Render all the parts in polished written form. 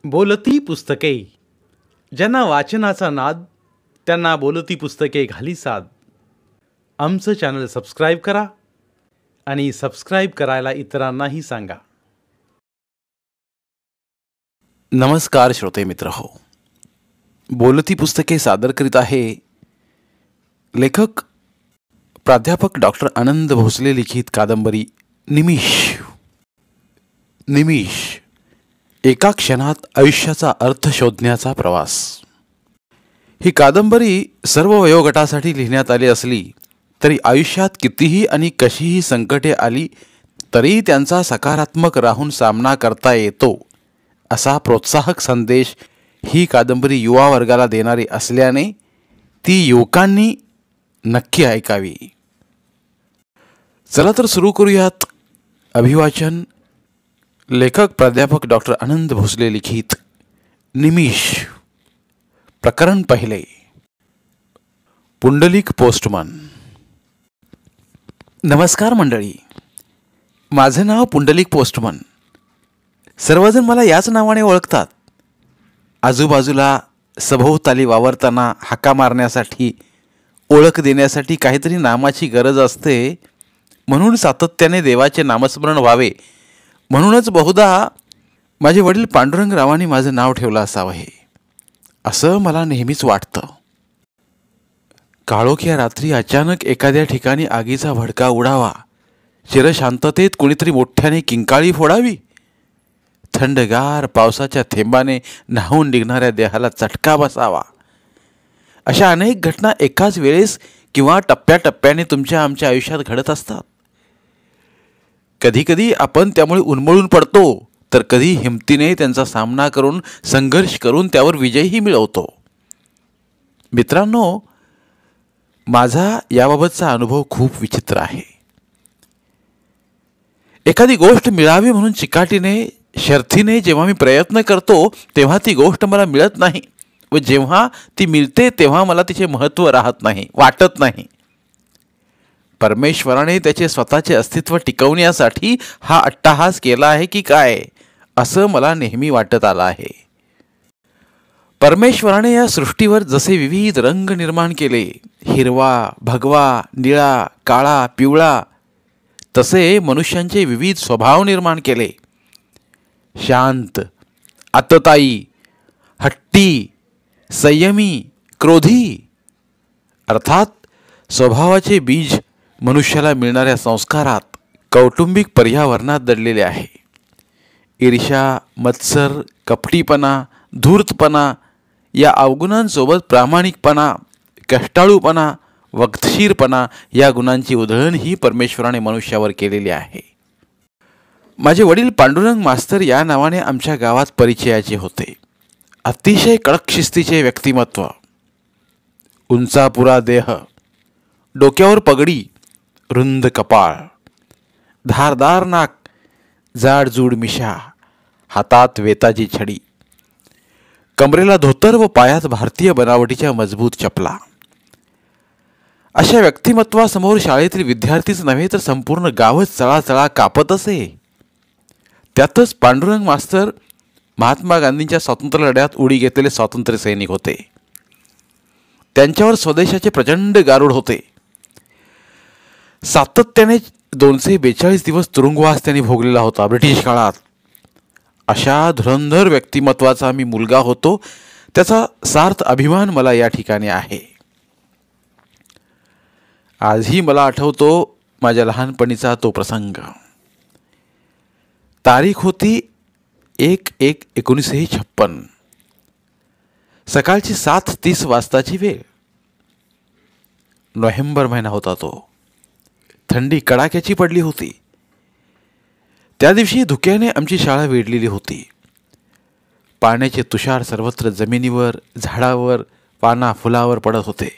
बोलती पुस्तके. ज्यांना वाचनाचा नाद त्यांना बोलती पुस्तके घाली साद. आमचं चॅनल सबस्क्राईब करा आणि सबस्क्राईब करायला इतरांनाही सांगा. नमस्कार श्रोते मित्र हो. बोलती पुस्तके सादर करीत आहे लेखक प्राध्यापक डॉक्टर आनंद भोसले लिखित कादंबरी निमिष. निमिष, एका क्षणात आयुष्याचा अर्थ शोधण्याचा प्रवास. ही कादंबरी सर्व वयोगटासाठी लिहिण्यात आली असली तरी आयुष्यात कितीही आणि कशीही संकटे आली तरी त्यांचा सकारात्मक राहून सामना करता येतो असा प्रोत्साहक संदेश ही कादंबरी युवा वर्गाला देणारी असल्याने ती युवकांनी नक्की ऐकावी. चला तर सुरू करूयात. अभिवाचन. लेखक प्राध्यापक डॉक्टर आनंद भोसले लिखित निमिष. प्रकरण पहिले. पुंडलिक पोस्टमन. नमस्कार मंडळी, माझं नाव पुंडलिक पोस्टमन. सर्वजण मला याच नावाने ओळखतात. आजूबाजूला सभोवताली वावरताना हाका मारण्यासाठी, ओळख देण्यासाठी काहीतरी नामाची गरज असते, म्हणून सातत्याने देवाचे नामस्मरण व्हावे म्हणूनच बहुधा माझे वडील पांडुरंगरावांनी माझं नाव ठेवलं असावं हे, असं मला नेहमीच वाटतं. काळोख्या रात्री अचानक एखाद्या ठिकाणी आगीचा भडका उडावा, चिरशांततेत कुणीतरी मोठ्याने किंकाळी फोडावी, थंडगार पावसाच्या थेंबाने न्हावून निघणाऱ्या देहाला चटका बसावा, अशा अनेक घटना एकाच वेळेस किंवा टप्प्याटप्प्याने तुमच्या आमच्या आयुष्यात घडत असतात. कधीकधी आपण त्यामुळे उन्मळून पडतो, तर कधी हिमतीने त्यांचा सामना करून संघर्ष करून त्यावर विजयही मिळवतो. मित्रांनो, माझा याबाबतचा अनुभव खूप विचित्र आहे. एखादी गोष्ट मिळावी म्हणून चिकाटीने शर्थीने जेव्हा मी प्रयत्न करतो तेव्हा ती गोष्ट मला मिळत नाही, व जेव्हा ती मिळते तेव्हा मला तिचे महत्त्व राहत नाही, वाटत नाही. परमेश्वराने त्याचे स्वतःचे अस्तित्व टिकवण्यासाठी हा अट्टाहास केला आहे की काय, असं मला नेहमी वाटत आलं आहे. परमेश्वराने या सृष्टीवर जसे विविध रंग निर्माण केले, हिरवा, भगवा, निळा, काळा, पिवळा, तसे मनुष्यांचे विविध स्वभाव निर्माण केले. शांत, आततायी, हट्टी, संयमी, क्रोधी. अर्थात स्वभावाचे बीज मनुष्याला मिळणाऱ्या संस्कारात, कौटुंबिक पर्यावरणात दडलेले आहे. ईर्ष्या, मत्सर, कपटीपणा, धूर्तपणा या अवगुणांसोबत प्रामाणिकपणा, कष्टाळूपणा, वक्तशीरपणा या गुणांची उधळण ही परमेश्वराने मनुष्यावर केलेली आहे. माझे वडील पांडुरंग मास्तर या नावाने आमच्या गावात परिचयाचे होते. अतिशय कडक शिस्तीचे व्यक्तिमत्व, उंचापुरा देह, डोक्यावर पगडी, रुंद कपाळ, धारदार नाक, जाडजूड मिशा, हातात वेताची छडी, कमरेला धोतर व पायात भारतीय बनावटीच्या मजबूत चपला. अशा व्यक्तिमत्वासमोर शाळेतील विद्यार्थीच नव्हे तर संपूर्ण गावच चळाचळा कापत असे. त्यातच पांडुरंग मास्तर महात्मा गांधींच्या स्वातंत्र्य लढ्यात उडी घेतलेले स्वातंत्र्य सैनिक होते. त्यांच्यावर स्वदेशाचे प्रचंड गारुड होते. सातत्याने 242 दिवस तुरुंगवास त्यांनी भोगलेला होता ब्रिटिश काळात. अशा धुरंधर व्यक्तिमत्वाचा मी मुलगा होतो, त्याचा सार्थ अभिमान मला या ठिकाणी आहे. आजही मला आठवतो माझ्या लहानपणीचा तो प्रसंग. तारीख होती 1/1/1956. सकाळची 7:30 वाजताची वेळ. नोव्हेंबर महिना होता तो. थंडी कडाक्याची पडली होती. त्या दिवशी धुक्याने आमची शाळा वेढलेली होती. पाण्याचे तुषार सर्वत्र जमिनीवर, झाडावर, पाना फुलावर पडत होते.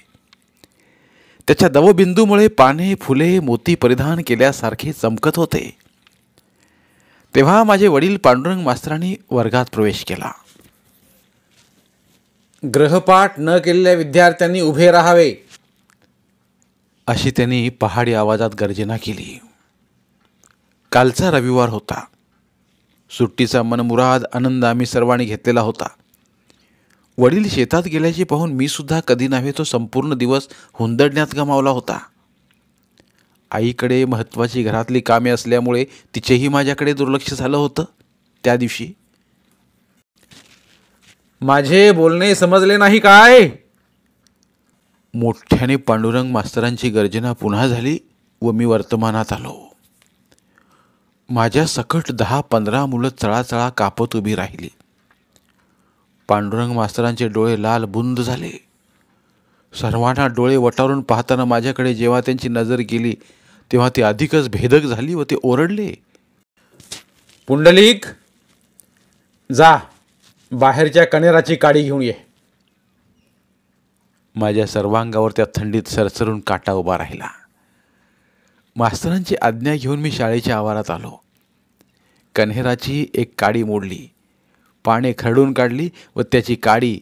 त्याच्या दवबिंदूमुळे पाने, फुले, मोती परिधान केल्यासारखे चमकत होते. तेव्हा माझे वडील पांडुरंग मास्तरांनी वर्गात प्रवेश केला. ग्रहपाठ न केलेल्या विद्यार्थ्यांनी उभे राहावे, अशी त्यांनी पहाडी आवाजात गर्जना केली. कालचा रविवार होता. सुट्टीचा मनमुराद आनंद आम्ही सर्वांनी घेतलेला होता. वडील शेतात गेल्याचे पाहून मी सुद्धा कधी नव्हे तो संपूर्ण दिवस हुंदडण्यात गमावला होता. आईकडे महत्त्वाची घरातली कामे असल्यामुळे तिचेही माझ्याकडे दुर्लक्ष झालं होतं. त्या दिवशी माझे बोलणे समजले नाही काय? मोठ्याने पांडुरंग मास्तरांची गर्जना पुन्हा झाली व मी वर्तमानात आलो. माझ्या सकट 10-15 मुलं चळाचळा कापत उभी राहिली. पांडुरंग मास्तरांचे डोळे लाल बुंद झाले. सर्वांना डोळे वटारून पाहताना माझ्याकडे जेव्हा त्यांची नजर गेली तेव्हा ती अधिकच भेदक झाली व ते ओरडले, पुंडलिक, जा बाहेरच्या कणेराची काडी घेऊन ये. माझ्या सर्वांगावर त्या थंडीत सरसरून काटा उभा राहिला. मास्तरांची आज्ञा घेऊन मी शाळेच्या आवारात आलो. कण्हेराची एक काडी मोडली, पाने खरडून काढली व त्याची काडी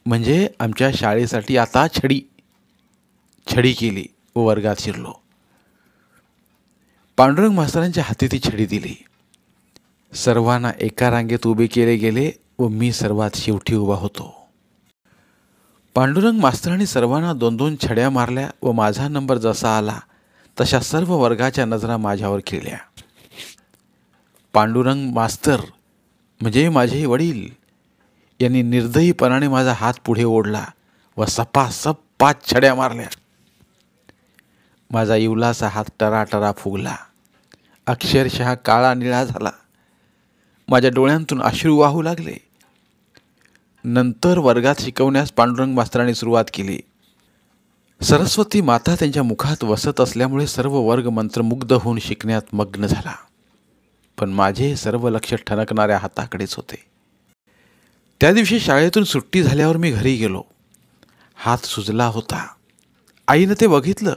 म्हणजे आमच्या शाळेसाठी आता छडी केली व वर्गात शिरलो. पांडुरंग मास्तरांच्या हाती ती छडी दिली. सर्वांना एका रांगेत उभे केले गेले व मी सर्वात शेवटी उभा होतो. पांडुरंग मास्तरांनी सर्वांना 2-2 छड्या मारल्या व माझा नंबर जसा आला तशा सर्व वर्गाच्या नजरा माझ्यावर खिळल्या. पांडुरंग मास्तर म्हणजे माझे वडील यांनी निर्दयीपणाने माझा हात पुढे ओढला व सपासप 5 छड्या मारल्या. माझा इवलासा हात टराटरा फुगला, अक्षरशः काळा निळा झाला. माझ्या डोळ्यांतून अश्रू वाहू लागले. नंतर वर्गात शिकवण्यास पांडुरंग मास्तरांनी सुरुवात केली. सरस्वती माता त्यांच्या मुखात वसत असल्यामुळे सर्व वर्ग मंत्रमुग्ध होऊन शिकण्यात मग्न झाला. पण माझे सर्व लक्ष ठणकणाऱ्या हाताकडेच होते. त्या दिवशी शाळेतून सुट्टी झाल्यावर मी घरी गेलो. हात सुजला होता. आईनं ते बघितलं.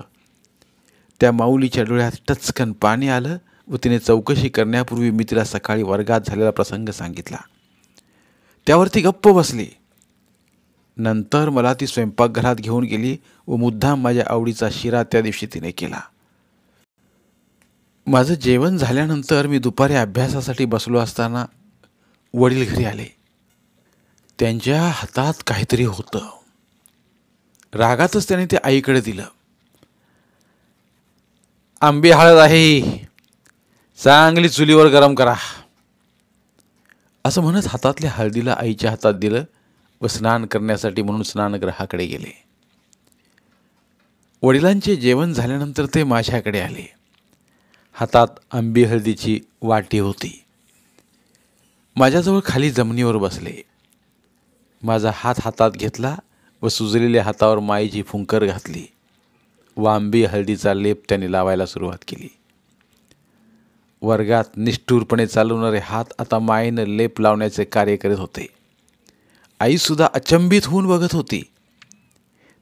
त्या माऊलीच्या डोळ्यात टचकन पाणी आलं व तिने चौकशी करण्यापूर्वी मी तिला सकाळी वर्गात झालेला प्रसंग सांगितला. त्यावरती गप्प बसली. नंतर मला ती स्वयंपाकघरात घेऊन गेली व मुद्दाम माझ्या आवडीचा शिरा त्या दिवशी तिने केला. माझं जेवण झाल्यानंतर मी दुपारी अभ्यासासाठी बसलो असताना वडील घरी आले. त्यांच्या हातात काहीतरी होतं. रागातच त्याने ते आईकडे दिलं. आंबी हळद आहे, चांगली चुलीवर गरम करा, असं म्हणत हातातल्या हळदीला आईच्या हातात दिलं व स्नान करण्यासाठी म्हणून स्नानगृहाकडे गेले. वडिलांचे जेवण झाल्यानंतर ते माझ्याकडे आले. हातात आंबी हळदीची वाटी होती. माझ्याजवळ खाली जमिनीवर बसले. माझा हात हातात घेतला व सुजलेल्या हातावर माईची फुंकर घातली व आंबी हळदीचा लेप त्यांनी लावायला सुरुवात केली. वर्गात निष्ठुरपणे चालवणारे हात आता माईनं लेप लावण्याचे कार्य करीत होते. आईसुद्धा अचंबित होऊन बघत होती.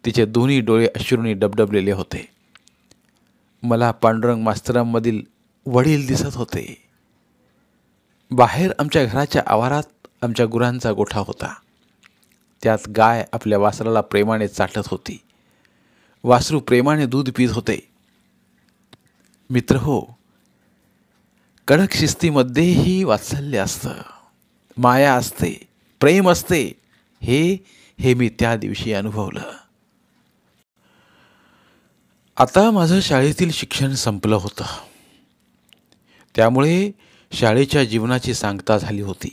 तिचे दोन्ही डोळे अश्रूंनी डबडबलेले होते. मला पांडुरंग मास्तरांमधील वडील दिसत होते. बाहेर आमच्या घराच्या आवारात आमच्या गुरांचा गोठा होता. त्यात गाय आपल्या वासराला प्रेमाने चाटत होती. वासरू प्रेमाने दूध पीत होते. मित्र हो, कडक शिस्तीमध्येही वात्सल्य असतं, माया असते, प्रेम असते. हे मी त्या दिवशी अनुभवलं. आता माझं शाळेतील शिक्षण संपलं होतं. त्यामुळे शाळेच्या जीवनाची सांगता झाली होती.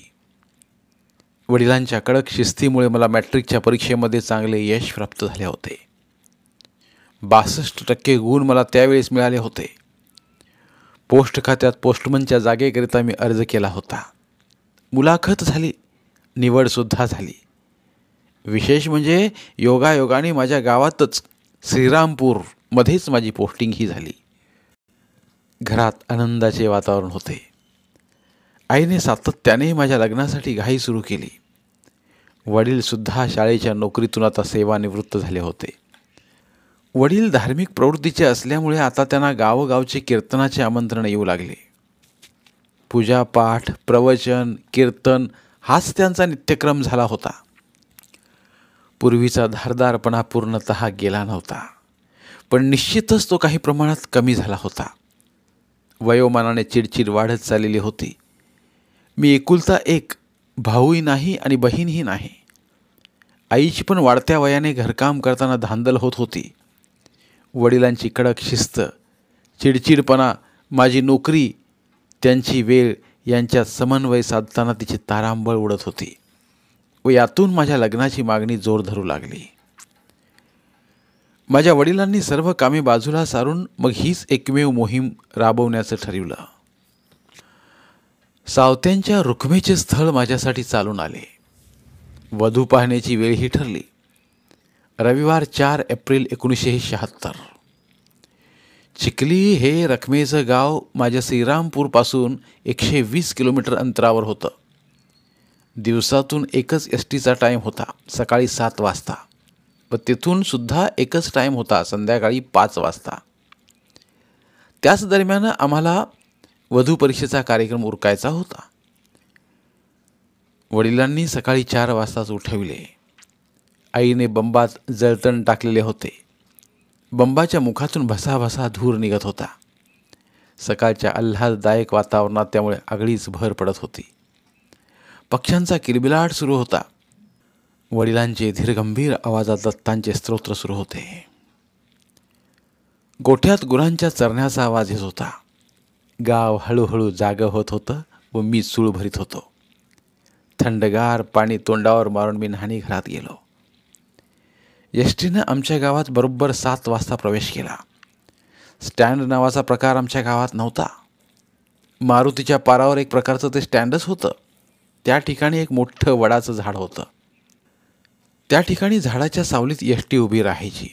वडिलांच्या कडक शिस्तीमुळे मला मॅट्रिकच्या परीक्षेमध्ये चांगले यश प्राप्त झाले होते. 62% गुण मला त्यावेळेस मिळाले होते. पोस्ट खात्यात पोस्टमनच्या जागेकरिता मी अर्ज केला होता. मुलाखत झाली, निवडसुद्धा झाली. विशेष म्हणजे योगायोगाने माझ्या गावातच श्रीरामपूरमध्येच माझी पोस्टिंग ही झाली. घरात आनंदाचे वातावरण होते. आईने सातत्याने माझ्या लग्नासाठी घाई सुरू केली. वडीलसुद्धा शाळेच्या नोकरीतून आता सेवानिवृत्त झाले होते. वडील धार्मिक प्रवृत्तीचे असल्यामुळे आता त्यांना गावोगावचे कीर्तनाचे आमंत्रण येऊ लागले. पूजापाठ, प्रवचन, कीर्तन हाच त्यांचा नित्यक्रम झाला होता. पूर्वीचा धारदारपणा पूर्णतः गेला नव्हता, पण निश्चितच तो काही प्रमाणात कमी झाला होता. वयोमानाने चिडचिड वाढत चाललेली होती. मी एकुलता एक, भाऊही नाही आणि बहीणही नाही. आईची पण वाढत्या वयाने घरकाम करताना धांदल होत होती. वडिलांची कडक शिस्त, चिडचिडपणा, माझी नोकरी, त्यांची वेळ यांच्यात समन्वय साधताना तिची तारांबळ उडत होती व यातून माझ्या लग्नाची मागणी जोर धरू लागली. माझ्या वडिलांनी सर्व कामे बाजूला सारून मग हीच एकमेव मोहीम राबवण्याचं ठरवलं. सावत्यांच्या रुक्मेचे स्थळ माझ्यासाठी चालून आले. वधू पाहण्याची वेळही ठरली. रविवार 4 एप्रिल 1976. चिखली हे रखमेचं गाव माझ्या श्रीरामपूरपासून 120 किलोमीटर अंतरावर होतं. दिवसातून एकच एस टीचा टाईम होता, सकाळी 7 वाजता, व तिथून सुद्धा एकच टाईम होता, संध्याकाळी 5 वाजता. त्याच दरम्यान आम्हाला वधू परीक्षेचा कार्यक्रम उरकायचा होता. वडिलांनी सकाळी 4 वाजताच उठविले. आईने बंबात जळतण टाकलेले होते. बंबाच्या मुखातून भसाभसा धूर निघत होता. सकाळच्या आल्हाददायक वातावरणात त्यामुळे आगळीच भर पडत होती. पक्ष्यांचा किलबिलाट सुरू होता. वडिलांचे धीरगंभीर आवाजात दत्तांचे स्तोत्र सुरू होते. गोठ्यात गुरांच्या चरण्याचा आवाज येत होता. गाव हळूहळू जागं होत होतं व मी सूळ भरीत होतो. थंडगार पाणी तोंडावर मारून मी न्हाणीघरात गेलो. एसटीनं आमच्या गावात बरोबर 7 वाजता प्रवेश केला. स्टँड नावाचा प्रकार आमच्या गावात नव्हता. मारुतीच्या पारावर एक प्रकारचं ते स्टँडच होतं. त्या ठिकाणी एक मोठं वडाचं झाड होतं. त्या ठिकाणी झाडाच्या सावलीत एसटी उभी राहायची.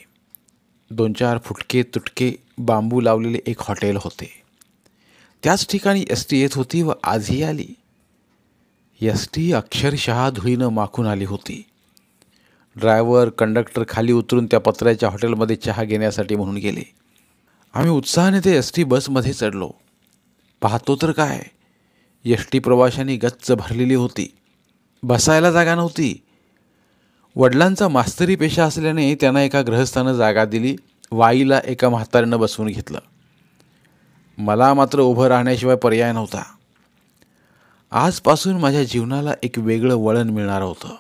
2-4 फुटके तुटके बांबू लावलेले एक हॉटेल होते. त्याच ठिकाणी एसटी येत होती व आजही आली. एसटी अक्षरशः धुळीनं माखून आली होती. ड्रायव्हर कंडक्टर खाली उतरून त्या पत्र्याच्या हॉटेलमध्ये चहा घेण्यासाठी म्हणून गेले. आम्ही उत्साहाने ते एसटी बसमध्ये चढलो. पाहतो तर काय, एसटी प्रवाशांनी गच्च भरलेली होती. बसायला जागा नव्हती. वडिलांचा मास्तरी पेशा असल्याने त्यांना एका गृहस्थानं जागा दिली. वाईला एका म्हातारीनं बसवून घेतलं. मला मात्र उभं राहण्याशिवाय पर्याय नव्हता. आजपासून माझ्या जीवनाला एक वेगळं वळण मिळणार होतं.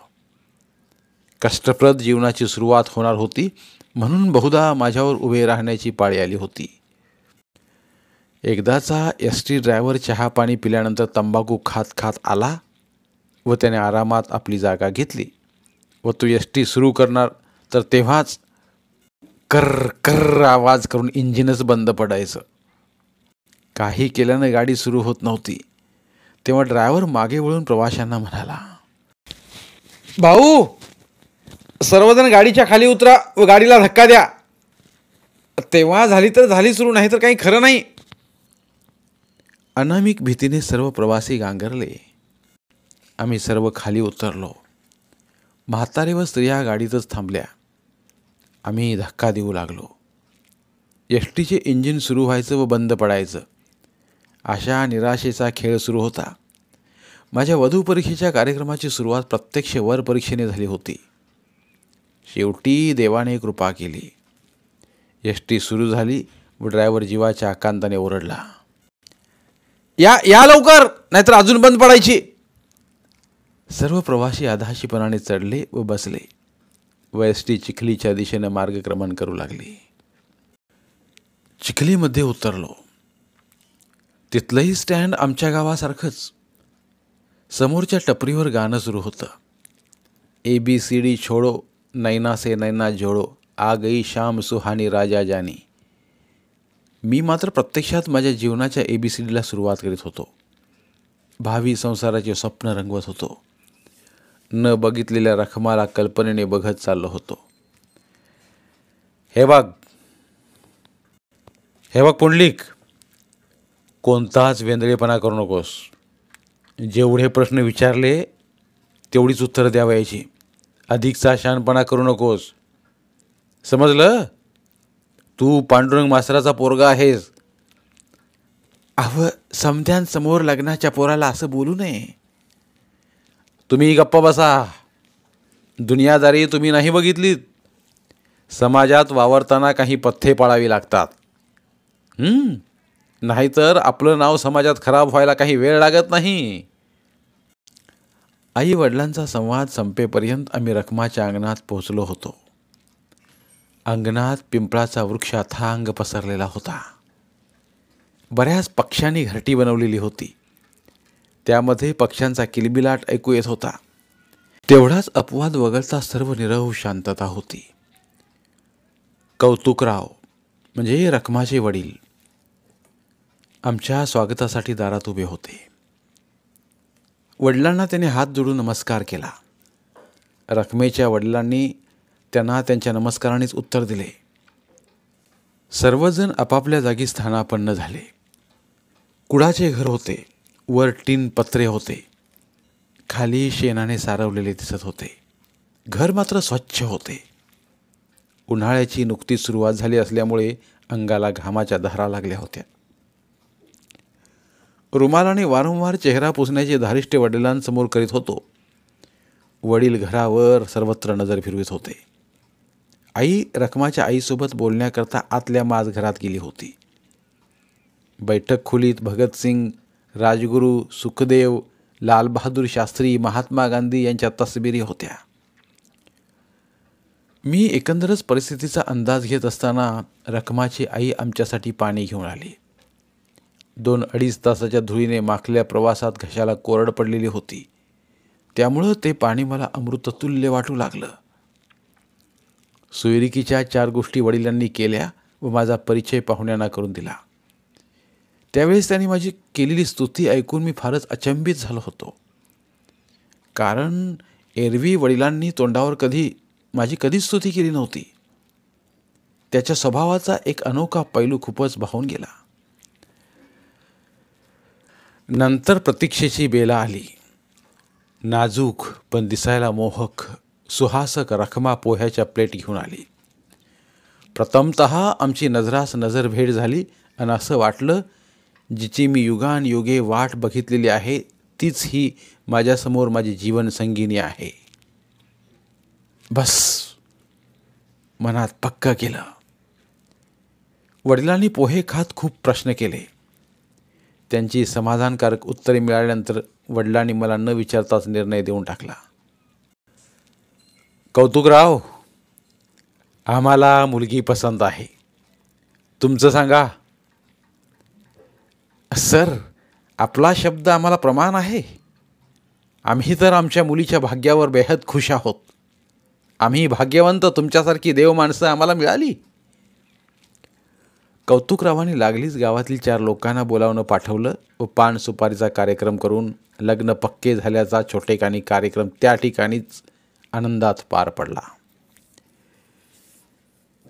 कष्टप्रद जीवनाची सुरुवात होणार होती, म्हणून बहुधा माझ्यावर उभे राहण्याची पाळी आली होती. एकदाचा एसटी ड्रायव्हर चहा पाणी पिल्यानंतर तंबाखू खात खात आला व त्याने आरामात आपली जागा घेतली व तो एसटी सुरू करणार तर तेव्हाच कर्र कर्र आवाज करून इंजिनच बंद पडायचं. काही केल्यानं गाडी सुरू होत नव्हती. तेव्हा ड्रायव्हर मागे वळून प्रवाशांना म्हणाला, भाऊ, सर्वजण गाडीच्या खाली उतरा व गाडीला धक्का द्या. तेव्हा झाली तर झाली सुरू, नाही तर काही खरं नाही. अनामिक भीतीने सर्व प्रवासी गांगरले. आम्ही सर्व खाली उतरलो. म्हातारे व स्त्रिया गाडीतच थांबल्या. आम्ही धक्का देऊ लागलो. एसटीचे इंजिन सुरू व्हायचं व बंद पडायचं, अशा निराशेचा खेळ सुरू होता. माझ्या वधू परीक्षेच्या कार्यक्रमाची सुरुवात प्रत्यक्ष वर परीक्षेने झाली होती. शेवटी देवाने कृपा केली. एसटी सुरू झाली व ड्रायव्हर जीवाच्या आकांताने ओरडला, या या लवकर, नाहीतर अजून बंद पडायची. सर्व प्रवासी आधाशीपणाने चढले व बसले व एसटी चिखलीच्या दिशेनं मार्गक्रमण करू लागली. चिखलीमध्ये उतरलो. तिथलंही स्टँड आमच्या गावासारखंच. समोरच्या टपरीवर गाणं सुरू होतं. ABCD छोडो, नैना से नैना जोडो, आ गई शाम सुहानी राजा जानी. मी मात्र प्रत्यक्षात माझ्या जीवनाच्या ABCDला सुरुवात करीत होतो. भावी संसाराचे स्वप्न रंगवत होतो. न बघितलेल्या रखमाला कल्पनेने बघत चाललो होतो. हे बघ पुंडलिक, कोणताच वेंदळेपणा करू नकोस. जेवढे प्रश्न विचारले तेवढीच उत्तरं द्यावयाची. अधिकचा शहाणपणा करू नकोस, समजलं? तू पांडुरंग मास्तराचा पोरगा आहेस. समध्यांसमोर लग्नाच्या पोराला असं बोलू नये. तुम्ही गप्पा बसा. दुनियादारी तुम्ही नाही बघितलीत. समाजात वावरताना काही पथ्ये पाळावी लागतात. नाहीतर आपलं नाव समाजात खराब व्हायला काही वेळ लागत नाही. आई वडिलांचा संवाद संपेपर्यंत आम्ही रखमाच्या अंगणात पोहोचलो होतो. अंगणात पिंपळाचा वृक्ष अथांग पसरलेला होता. बऱ्याच पक्ष्यांनी घरटी बनवलेली होती. त्यामध्ये पक्ष्यांचा किलबिलाट ऐकू येत होता. तेवढाच अपवाद वगळता सर्व निरव शांतता होती. कौतुकराव म्हणजे रखमाचे वडील आमच्या स्वागतासाठी दारात उभे होते. वडिलांना त्याने हात जोडून नमस्कार केला. रखमेच्या वडिलांनी त्यांना त्यांच्या नमस्कारानेच उत्तर दिले. सर्वजण आपापल्या जागी स्थानापन्न झाले. कुडाचे घर होते. वर टीन पत्रे होते. खाली शेणाने सारवलेले दिसत होते. घर मात्र स्वच्छ होते. उन्हाळ्याची नुकतीच सुरुवात झाली असल्यामुळे अंगाला घामाच्या धारा लागल्या होत्या. रुमालाने वारंवार चेहरा पुसण्याचे धारिष्ट्य वडिलांसमोर करीत होतो. वडील घरावर सर्वत्र नजर फिरवित होते. आई रखमाच्या आईसोबत बोलण्याकरता आतल्या माज घरात गेली होती. बैठक खोलीत भगतसिंग, राजगुरू, सुखदेव, लालबहादूर शास्त्री, महात्मा गांधी यांच्या तसबिरी होत्या. मी एकंदरच परिस्थितीचा अंदाज घेत असताना रखमाची आई आमच्यासाठी पाणी घेऊन आली. 2-2.5 तासाच्या धुळीने माखल्या प्रवासात घशाला कोरड पडलेली होती. त्यामुळं ते पाणी मला अमृततुल्य वाटू लागलं. सोयरिकीच्या 4 गोष्टी वडिलांनी केल्या व माझा परिचय पाहुण्यांना करून दिला. त्यावेळेस त्यांनी माझी केलेली स्तुती ऐकून मी फारच अचंबित झालो होतो. कारण एरवी वडिलांनी तोंडावर माझी कधीच स्तुती केली नव्हती. त्याच्या स्वभावाचा एक अनोखा पैलू खूपच भावून गेला. नंतर प्रतीक्षेची बेला आली. नाजूक पण दिसायला मोहक सुहासक रखमा पोह्याच्या प्लेट घेऊन आली. प्रथमतः आमची नजरास नजर भेट झाली आणि असं वाटलं जिची मी युगानयुगे वाट बघितलेली आहे तीच ही माझ्यासमोर माझी जीवन संगिनी आहे. बस मनात पक्का केलं. वडिलांनी पोहे खात खूप प्रश्न केले. त्यांची समाधानकारक उत्तरे मिळाल्यानंतर वडिलांनी मला न विचारताच निर्णय देऊन टाकला. कौतुकराव, आम्हाला मुलगी पसंत आहे. तुमचं सांगा. सर, आपला शब्द आम्हाला प्रमाण आहे. आम्ही तर आमच्या मुलीच्या भाग्यावर बेहद खुश आहोत. आम्ही भाग्यवंत, तुमच्यासारखी देव माणसं आम्हाला मिळाली. कौतुकरावांनी लागलीच गावातील 4 लोकांना बोलावून पाठवलं व पान सुपारीचा कार्यक्रम करून लग्न पक्के झाल्याचा छोटेखानी कार्यक्रम त्या ठिकाणीच आनंदात पार पडला.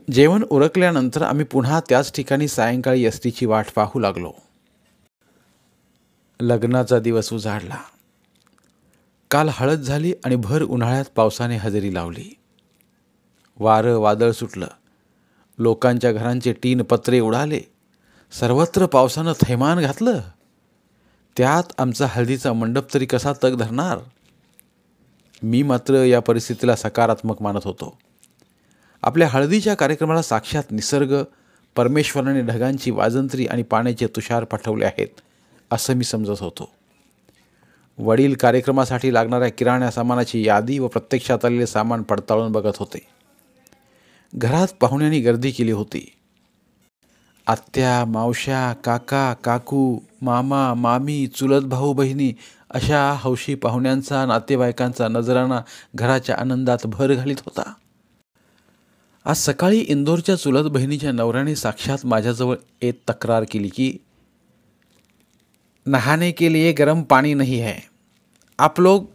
जेवण उरकल्यानंतर आम्ही पुन्हा त्याच ठिकाणी सायंकाळी एसटीची वाट पाहू लागलो. लग्नाचा दिवस उजाडला. काल हळद झाली आणि भर उन्हाळ्यात पावसाने हजेरी लावली. वारं वादळ सुटलं. लोकांच्या घरांचे टीन पत्रे उडाले. सर्वत्र पावसानं थैमान घातलं. त्यात आमचा हळदीचा मंडप तरी कसा तग धरणार. मी मात्र या परिस्थितीला सकारात्मक मानत होतो. आपल्या हळदीच्या कार्यक्रमाला साक्षात निसर्ग, परमेश्वराने ढगांची वाजंत्री आणि पाण्याचे तुषार पाठवले आहेत असं मी समजत होतो. वडील कार्यक्रमासाठी लागणाऱ्या किराणा सामानाची यादी व प्रत्यक्षात आलेले सामान पडताळून बघत होते. घरात पाहुण्यांनी गर्दी केली होती. आत्या, मावश्या, काका, काकू, मामा, मामी, चुलत भाऊ बहिणी अशा हौशी पाहुण्यांचा, नातेवाईकांचा नजराणा घराच्या आनंदात भर घालीत होता. आज सकाळी इंदोरच्या चुलत बहिणीच्या नवऱ्याने साक्षात माझ्याजवळ येत तक्रार केली की नहाने के लिए गर्म पानी नहीं है. आप लोग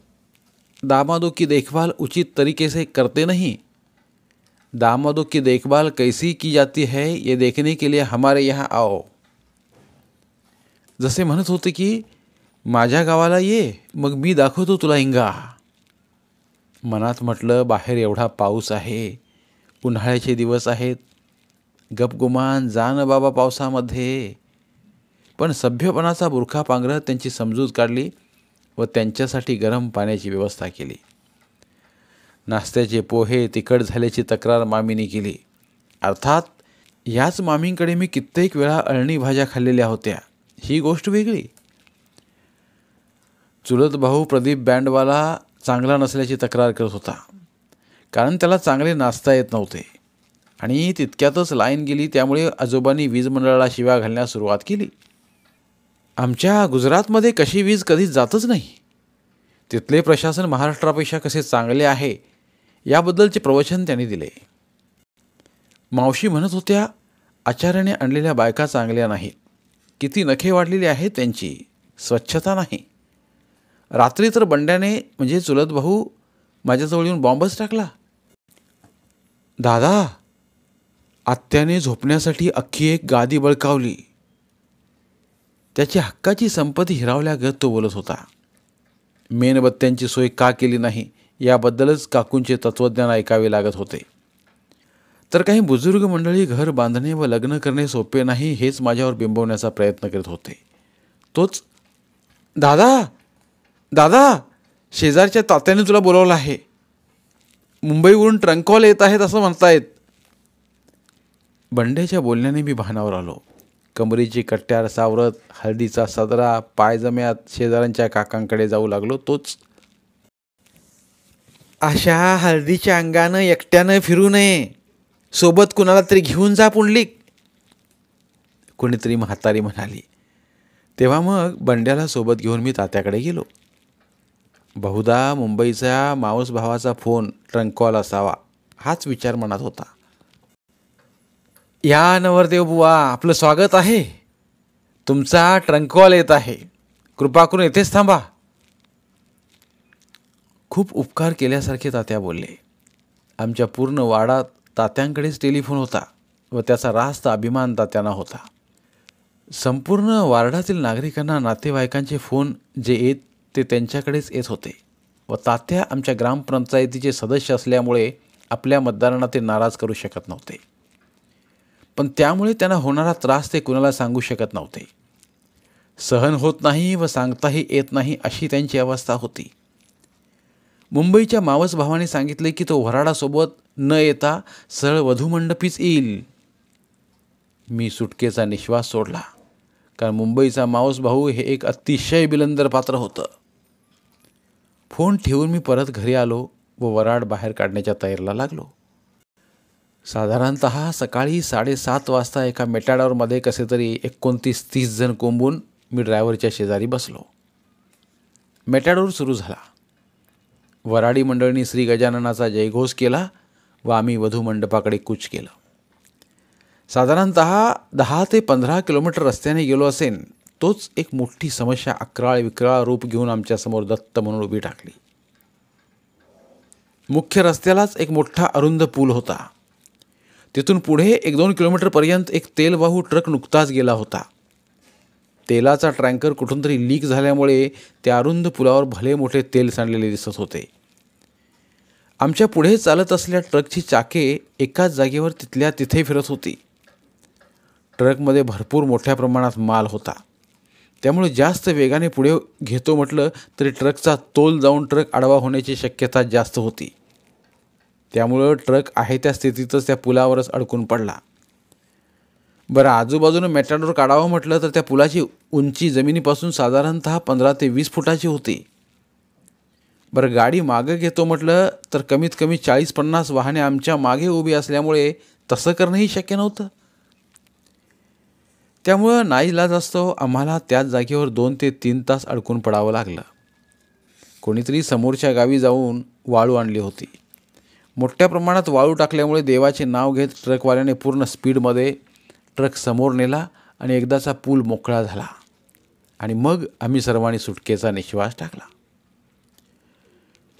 दामादों की देखभाल उचित तरीके से करते नहीं. दामादों की देखभाल कैसी की जाती है ये देखने के लिए हमारे यहाँ आओ. जसे म्हणत होते की माझ्या गावाला ये, मग मी दाखवतो तुला इंगा. मनात म्हटलं बाहेर एवढा पाऊस आहे, उन्हाळ्याचे दिवस आहेत, गपगुमान जा न बाबा पावसामध्ये. पण सभ्यपणाचा बुरखा पांघरत त्यांची समजूत काढली व त्यांच्यासाठी गरम पाण्याची व्यवस्था केली. नाश्त्याचे पोहे तिखट झाल्याची तक्रार मामीने केली. अर्थात याच मामींकडे मी कित्येक वेळा अळणी भाज्या खाल्लेल्या होत्या, ही गोष्ट वेगळी. चुलत भाऊ प्रदीप बँडवाला चांगला नसल्याची तक्रार करत होता, कारण त्याला चांगले नाचता येत नव्हते. आणि तितक्यातच लाईन गेली. त्यामुळे आजोबांनी वीज मंडळाला शिव्या घालण्यास सुरुवात केली. आमच्या गुजरातमध्ये कशी वीज कधीच जातच नाही. तिथले प्रशासन महाराष्ट्रापेक्षा कसे चांगले आहे याबद्दलचे प्रवचन त्यांनी दिले. मावशी म्हणत होत्या, आचार्याने आणलेल्या बायका चांगल्या नाहीत. किती नखे वाढलेली आहेत त्यांची, स्वच्छता नाही. रात्री तर बंड्याने म्हणजे चुलत भाऊ माझ्याजवळ येऊन बॉम्बच टाकला. दादा, आत्याने झोपण्यासाठी अख्खी एक गादी बळकावली. त्याची हक्काची संपत्ती हिरावल्यागत तो बोलत होता. मेणबत्त्यांची सोय का केली नाही याबद्दलच काकूंचे तत्त्वज्ञान ऐकावे लागत होते. तर काही बुजुर्ग मंडळी घर बांधणे व लग्न करणे सोपे नाही हेच माझ्यावर बिंबवण्याचा प्रयत्न करत होते. तोच, दादा दादा, शेजारच्या तात्याने तुला बोलावलं आहे. मुंबईवरून ट्रंक कॉल येत आहेत असं म्हणतायत. बंड्याच्या बोलण्याने मी भानावर आलो. कमरेची कट्ट्यार सावरत, हळदीचा सदरा पायजम्यात शेजाऱ्यांच्या काकांकडे जाऊ लागलो. तोच, अशा हळदीच्या अंगानं एकट्यानं फिरू नये, सोबत कुणाला तरी घेऊन जा पुंडलिक, कोणीतरी म्हातारी म्हणाली. तेव्हा मग बंड्याला सोबत घेऊन मी तात्याकडे गेलो. बहुधा मुंबईचा मावस भावाचा फोन ट्रंक कॉल असावा हाच विचार मनात होता. या नवरदेव बुवा, आपलं स्वागत आहे. तुमचा ट्रंक कॉल येत आहे. कृपा करून येथेच थांबा. खूप उपकार केल्यासारखे तात्या बोलले. आमच्या पूर्ण वाडात तात्यांकडेच टेलिफोन होता व त्याचा रास्त अभिमान तात्यांना होता. संपूर्ण वार्डातील नागरिकांना नातेवाईकांचे फोन जे येत ते त्यांच्याकडेच येत होते व तात्या आमच्या ग्रामपंचायतीचे सदस्य असल्यामुळे आपल्या मतदारांना ते नाराज करू शकत नव्हते. पण त्यामुळे त्यांना होणारा त्रास ते कुणाला सांगू शकत नव्हते. सहन होत नाही व सांगताही येत नाही अशी त्यांची अवस्था होती. मुंबईच्या मावस भावाने सांगितले की तो वऱ्हाडासोबत न येता सरळ वधूमंडपीच येईल. मी सुटकेचा निश्वास सोडला, कारण मुंबईचा मावस भाऊ हे एक अतिशय बिलंदर पात्र होतं. फोन ठेवून मी परत घरी आलो व वऱ्हाड बाहेर काढण्याच्या तयारीला लागलो. साधारणत सकाळी 7:30 वाजता एका मेटाडॉरमध्ये कसे तरी 29-30 जण कोंबून मी ड्रायव्हरच्या शेजारी बसलो. मेटाडोर सुरू झाला. वऱ्हाडी मंडळींनी श्री गजाननाचा जयघोष केला व आम्ही वधूमंडपाकडे कूच केलं. साधारणत 10 ते 15 किलोमीटर रस्त्याने गेलो असेन, तोच एक मोठी समस्या अक्राळ विक्राळ रूप घेऊन आमच्यासमोर दत्त म्हणून उभी टाकली. मुख्य रस्त्यालाच एक मोठा अरुंद पूल होता. तिथून पुढे 1-2 किलोमीटरपर्यंत एक तेलवाहू ट्रक नुकताच गेला होता. तेलाचा टँकर कुठून तरी लीक झाल्यामुळे त्या अरुंद पुलावर भले मोठे तेल सांडलेले दिसत होते. आमच्या पुढे चालत असलेल्या ट्रकची चाके एकाच जागेवर तिथल्या तिथे फिरत होती. ट्रकमध्ये भरपूर मोठ्या प्रमाणात माल होता. त्यामुळे जास्त वेगाने पुढे घेतो म्हटलं तरी ट्रकचा तोल जाऊन ट्रक आडवा होण्याची शक्यता जास्त होती. त्यामुळं ट्रक आहे त्या स्थितीतच त्या पुलावरच अडकून पडला. बरं, आजूबाजूनं मेटाडोर काढावं म्हटलं तर त्या पुलाची उंची जमिनीपासून साधारणत 15 ते 20 फुटाची होती. बरं, गाडी मागं घेतो म्हटलं तर कमीत कमी 40-50 वाहने आमच्या मागे उभी असल्यामुळे तसं करणंही शक्य नव्हतं. त्यामुळं नाईलाजास्तव आम्हाला त्याच जागेवर 2 ते 3 तास अडकून पडावं लागलं. कोणीतरी समोरच्या गावी जाऊन वाळू आणली होती. मोठ्या प्रमाणात वाळू टाकल्यामुळे देवाचे नाव घेत ट्रकवाल्याने पूर्ण स्पीडमध्ये ट्रक समोर नेला आणि एकदाचा पूल मोकळा झाला आणि मग आम्ही सर्वांनी सुटकेचा निश्वास टाकला.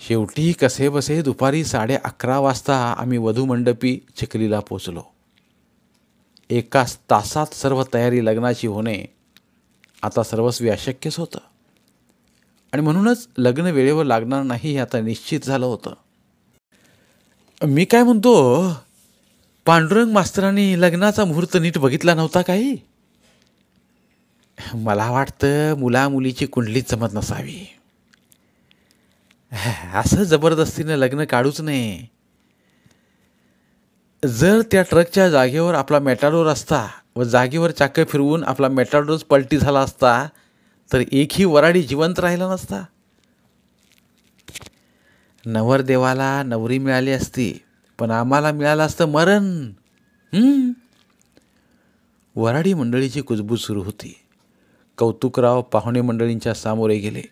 शेवटी कसेबसे दुपारी 11:30 वाजता आम्ही वधूमंडपी चिखलीला पोचलो. 1 तासात सर्व तयारी लग्नाची होणे आता सर्वस्वी अशक्यच होतं आणि म्हणूनच लग्न वेळेवर लागणार नाही हे आता निश्चित झालं होतं. मी काय म्हणतो, पांडुरंग मास्तरांनी लग्नाचा मुहूर्त नीट बघितला नव्हता काही? मला वाटतं मुलामुलीची कुंडलीच जमत नसावी. असं जबरदस्तीनं लग्न काढूच नये. जर त्या ट्रकच्या जागेवर आपला मेटाडोर असता व जागेवर चाकं फिरवून आपला मेटाडोरच पलटी झाला असता तर एकही वऱ्हाडी जिवंत राहिला नसता. नवरदेवाला नवरी मिळाली असती, पण आम्हाला मिळालं असतं मरण. वऱ्हाडी मंडळीची कुजबूज सुरू होती. कौतुकराव पाहुणे मंडळींच्या सामोरे गेले.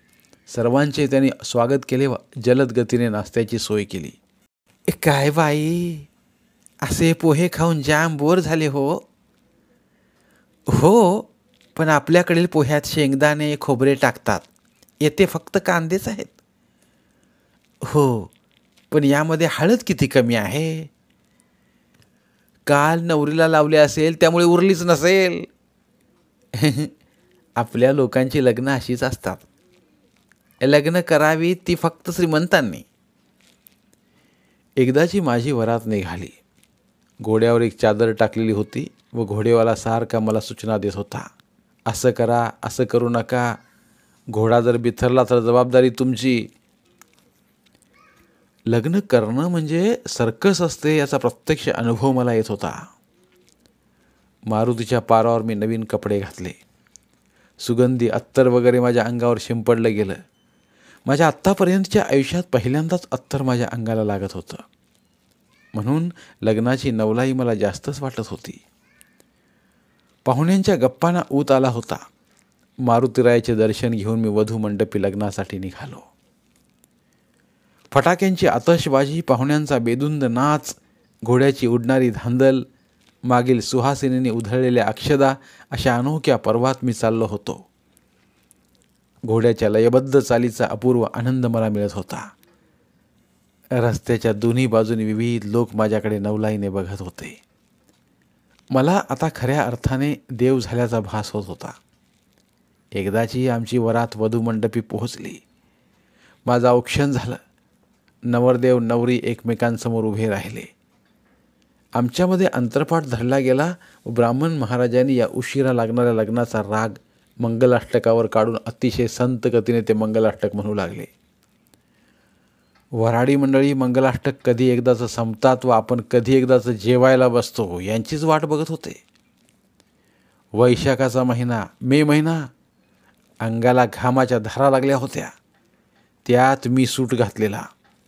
सर्वांचे त्यांनी स्वागत केले व जलद गतीने नाश्त्याची सोय केली. काय बाई, असे पोहे खाऊन जाम बोर झाले हो. हो, पण आपल्याकडील पोह्यात शेंगदाणे खोबरे टाकतात, येथे फक्त कांदेच आहेत. हो, पण यामध्ये हळद किती कमी आहे. काल नवरीला लावले असेल त्यामुळे उरलीच नसेल. आपल्या लोकांची लग्न अशीच असतात. लग्न करावी ती फक्त श्रीमंतांनी. एकदाची माझी वरात निघाली. घोड्यावर एक चादर टाकलेली होती व घोडेवाला सारखा मला सूचना देत होता. असं करा, असं करू नका. घोडा जर बिथरला तर जबाबदारी तुमची. लग्न करणं म्हणजे सर्कस असते याचा प्रत्यक्ष अनुभव मला येत होता. मारुतीच्या पारावर मी नवीन कपडे घातले. सुगंधी अत्तर वगैरे माझ्या अंगावर शिंपडलं गेलं. माझ्या आत्तापर्यंतच्या आयुष्यात पहिल्यांदाच अत्तर माझ्या अंगाला लागत होतं. म्हणून लग्नाची नवलाई मला जास्तच वाटत होती. पाहुण्यांच्या गप्पांना ऊत आला होता. मारुतीरायाचे दर्शन घेऊन मी वधू मंडपी लग्नासाठी निघालो. फटाक्यांची आतषबाजी, पाहुण्यांचा बेधुंद नाच, घोड्याची उडणारी धांदल, मागील सुहासिनीने उधळलेल्या अक्षदा अशा अनोख्या पर्वात मी चाललो होतो. घोड्याच्या लयबद्ध चालीचा अपूर्व आनंद मला मिळत होता. रस्त्याच्या दोन्ही बाजूनी विविध लोक माझ्याकडे नवलाईने बघत होते. मला आता खऱ्या अर्थाने देव झाल्याचा भास होत होता. एकदाची आमची वरात वधूमंडपी पोहोचली. माझं औक्षण झालं. नवरदेव नवरी एकमेकांसमोर उभे राहिले. आमच्यामध्ये अंतरपाठ धरला गेला व ब्राह्मण महाराजांनी या उशिरा लागणाऱ्या लग्नाचा राग मंगलाष्टकावर काढून अतिशय संत गतीने ते मंगलाष्टक म्हणू लागले. वऱ्हाडी मंडळी मंगलाष्टक कधी एकदाचं संपतात व आपण कधी एकदाचं जेवायला बसतो यांचीच वाट बघत होते. वैशाखाचा महिना, मे महिना, अंगाला घामाच्या धारा लागल्या होत्या. त्यात मी सूट घातलेला,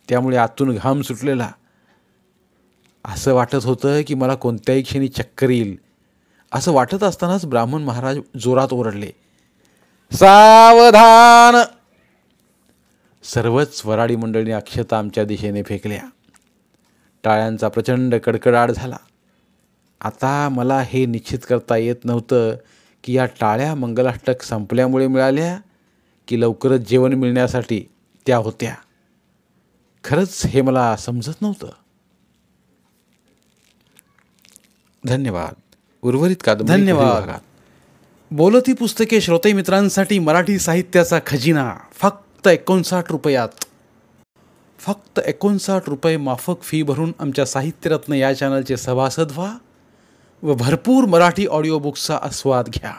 त्यामुळे आतून घाम सुटलेला. असं वाटत होतं की मला कोणत्याही क्षणी चक्कर येईल. असं वाटत असतानाच ब्राह्मण महाराज जोरात ओरडले, सावधान. सर्वच वऱ्हाडी मंडळीने अक्षता आमच्या दिशेने फेकल्या. टाळ्यांचा प्रचंड कडकडाट झाला. आता मला हे निश्चित करता येत नव्हतं की या टाळ्या मंगलाष्टक संपल्यामुळे मिळाल्या की लवकरच जेवण मिळण्यासाठी त्या होत्या. खरंच हे मला समजत नव्हतं. धन्यवाद. उर्वरित कादंबरी धन्यवाद. बोलती पुस्तके श्रोते मित्रांसाठी मराठी साहित्याचा खजिना फक्त 59 रुपयात. फक्त 59 रुपये माफक फी भरून आमच्या साहित्यरत्न या चॅनलचे सभासद व्हा व भरपूर मराठी ऑडिओ बुक्सचा आस्वाद घ्या.